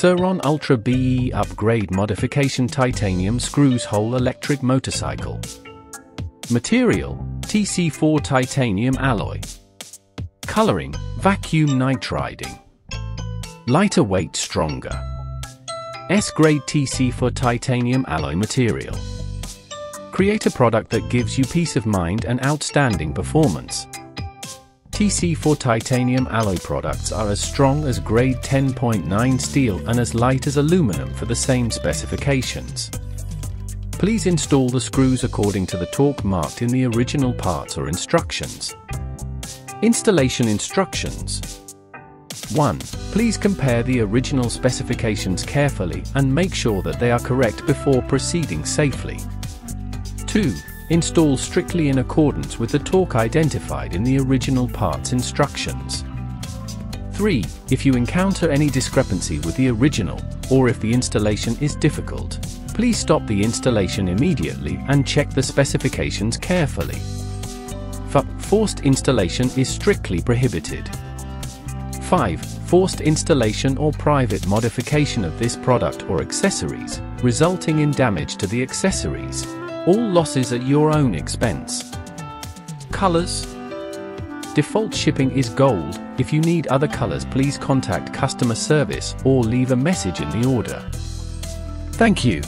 Surron ULTRA BE Upgrade Modification Titanium Screws Whole Electric Motorcycle. Material: TC4 Titanium Alloy. Coloring: Vacuum Nitriding. Lighter weight, stronger. S-grade TC4 Titanium Alloy Material. Create a product that gives you peace of mind and outstanding performance. TC4 titanium alloy products are as strong as grade 10.9 steel and as light as aluminum for the same specifications. Please install the screws according to the torque marked in the original parts or instructions. Installation instructions. 1. Please compare the original specifications carefully and make sure that they are correct before proceeding safely. 2. Install strictly in accordance with the torque identified in the original parts instructions. 3. If you encounter any discrepancy with the original, or if the installation is difficult, please stop the installation immediately and check the specifications carefully. Forced installation is strictly prohibited. 5. Forced installation or private modification of this product or accessories, resulting in damage to the accessories. All losses at your own expense. Colors. Default shipping is gold. If you need other colors, please contact customer service or leave a message in the order. Thank you.